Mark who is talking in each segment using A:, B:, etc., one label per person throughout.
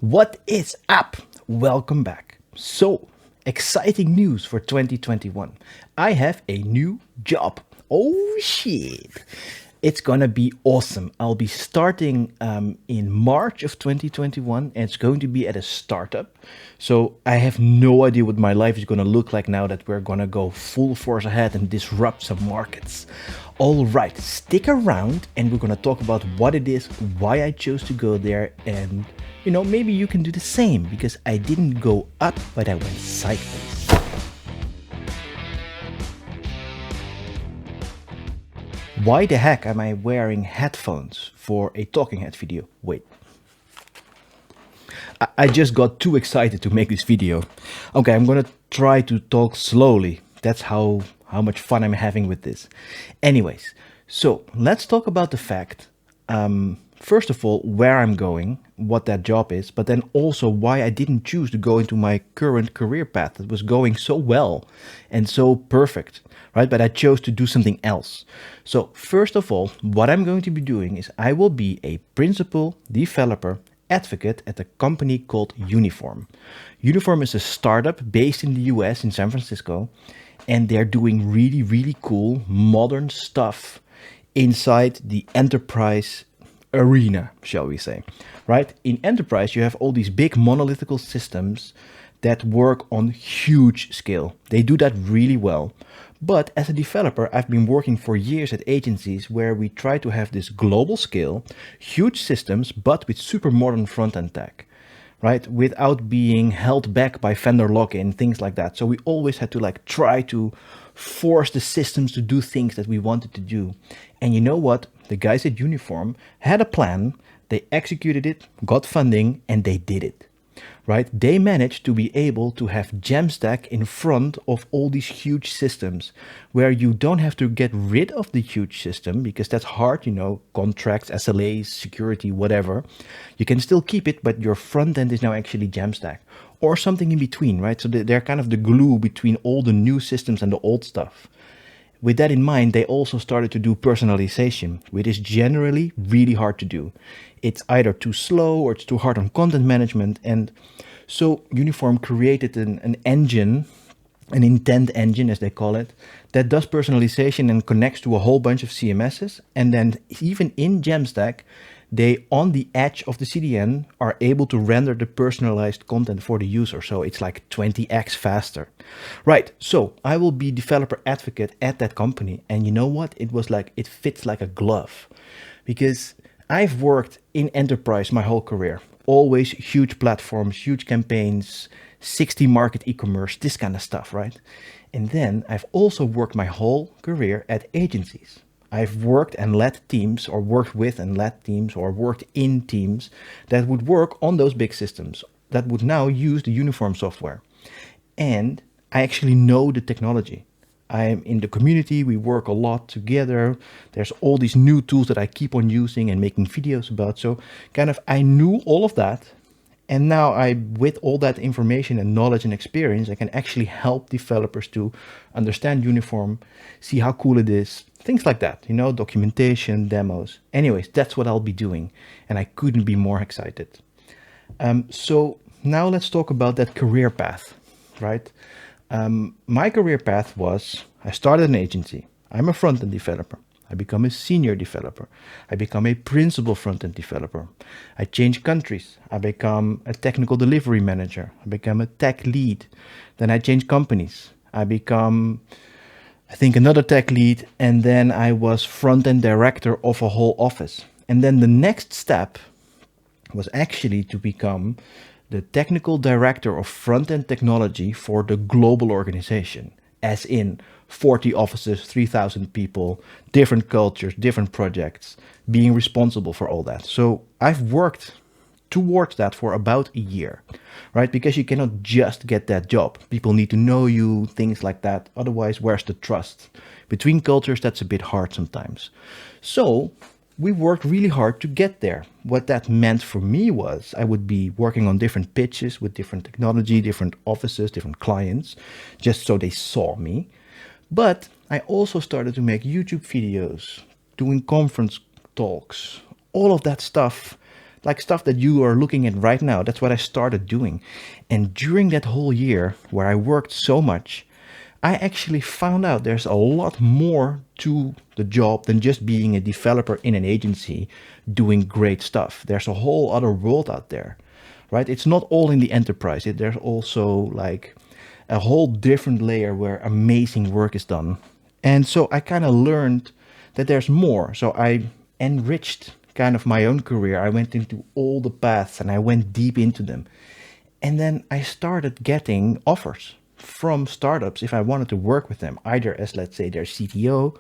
A: What is up? Welcome back. So, exciting news for 2021. I have a new job. Oh shit. It's gonna be awesome. I'll be starting in March of 2021 and it's going to be at a startup. So, I have no idea what my life is gonna look like now that we're gonna go full force ahead and disrupt some markets. All right, stick around and we're gonna talk about what it is, why I chose to go there, and maybe you can do the same because I didn't go up, but I went sideways. Why the heck am I wearing headphones for a talking head video? Wait. I just got too excited to make this video. Okay, I'm gonna try to talk slowly. That's how much fun I'm having with this. Anyways, so let's talk about the fact, first of all, where I'm going, what that job is, but then also why I didn't choose to go into my current career path that was going so well and so perfect, right? But I chose to do something else. So first of all, what I'm going to be doing is I will be a principal developer advocate at a company called Uniform. Uniform is a startup based in the US in San Francisco, and they're doing really, really cool modern stuff inside the enterprise arena, shall we say, right? In enterprise, you have all these big monolithical systems that work on huge scale. They do that really well. But as a developer, I've been working for years at agencies where we try to have this global scale, huge systems, but with super modern front-end tech, right? Without being held back by vendor lock-in, things like that. So we always had to try to force the systems to do things that we wanted to do. And you know what? The guys at Uniform had a plan, they executed it, got funding, and they did it. Right? They managed to be able to have Jamstack in front of all these huge systems where you don't have to get rid of the huge system because that's hard, contracts, SLAs, security, whatever. You can still keep it, but your front end is now actually Jamstack or something in between, right? So they're kind of the glue between all the new systems and the old stuff. With that in mind, they also started to do personalization, which is generally really hard to do. It's either too slow or it's too hard on content management. And so Uniform created an engine, an intent engine as they call it, that does personalization and connects to a whole bunch of CMSs. And then even in Jamstack, they, on the edge of the CDN, are able to render the personalized content for the user. So it's like 20x faster. Right, so I will be developer advocate at that company. And you know what? It fits like a glove. Because I've worked in enterprise my whole career. Always huge platforms, huge campaigns, 60 market e-commerce, this kind of stuff, right? And then I've also worked my whole career at agencies. I've worked and led teams, or worked with and led teams, or worked in teams that would work on those big systems that would now use the Uniform software. And I actually know the technology. I'm in the community, we work a lot together. There's all these new tools that I keep on using and making videos about. So I knew all of that. And now with all that information and knowledge and experience, I can actually help developers to understand Uniform, see how cool it is, things like that, documentation, demos. Anyways, that's what I'll be doing. And I couldn't be more excited. So now let's talk about that career path, right? My career path was, I started an agency. I'm a front-end developer. I become a senior developer. I become a principal front-end developer. I change countries. I become a technical delivery manager. I become a tech lead. Then I change companies. I become, I think, another tech lead. And then I was front-end director of a whole office. And then the next step was actually to become the technical director of front-end technology for the global organization, as in 40 offices, 3,000 people, different cultures, different projects, being responsible for all that. So I've worked towards that for about a year, right? Because you cannot just get that job. People need to know you, things like that. Otherwise, where's the trust? Between cultures, that's a bit hard sometimes. So we worked really hard to get there. What that meant for me was I would be working on different pitches with different technology, different offices, different clients, just so they saw me. But I also started to make YouTube videos, doing conference talks, all of that stuff like stuff that you are looking at right now. That's what I started doing. And during that whole year where I worked so much, I actually found out there's a lot more to the job than just being a developer in an agency doing great stuff. There's a whole other world out there, right? It's not all in the enterprise. There's also like a whole different layer where amazing work is done. And so I kind of learned that there's more. So I enriched kind of my own career. I went into all the paths and I went deep into them. And then I started getting offers from startups if I wanted to work with them, either as, let's say, their CTO,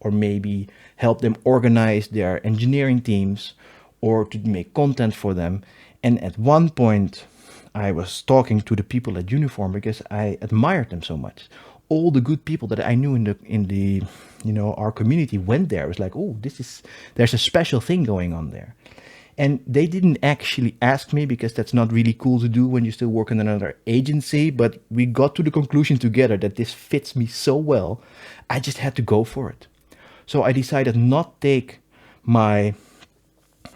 A: or maybe help them organize their engineering teams, or to make content for them. And at one point, I was talking to the people at Uniform because I admired them so much. All the good people that I knew in the our community went there. It was like, oh, there's a special thing going on there. And they didn't actually ask me because that's not really cool to do when you still work in another agency. But we got to the conclusion together that this fits me so well, I just had to go for it. So I decided not take my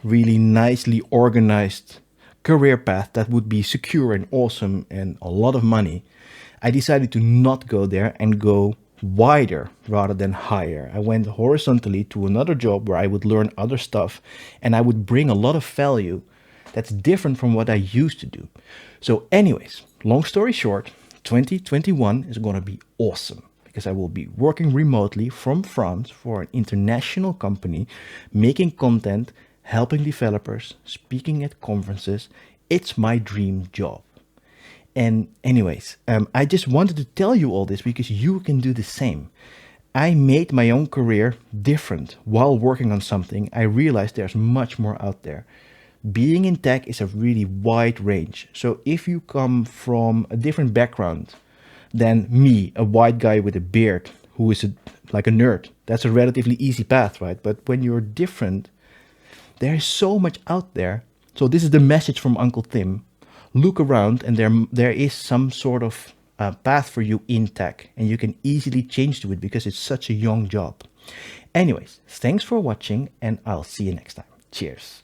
A: really nicely organized career path that would be secure and awesome and a lot of money. I decided to not go there and go wider rather than higher. I went horizontally to another job where I would learn other stuff and I would bring a lot of value that's different from what I used to do. So anyways, long story short, 2021 is going to be awesome because I will be working remotely from France for an international company, making content, helping developers, speaking at conferences. It's my dream job. And anyways, I just wanted to tell you all this because you can do the same. I made my own career different while working on something. I realized there's much more out there. Being in tech is a really wide range. So if you come from a different background than me, a white guy with a beard who is like a nerd, that's a relatively easy path, right? But when you're different, there is so much out there. So this is the message from Uncle Tim. Look around and there is some sort of path for you in tech and you can easily change to it because it's such a young job. Anyways, thanks for watching and I'll see you next time. Cheers.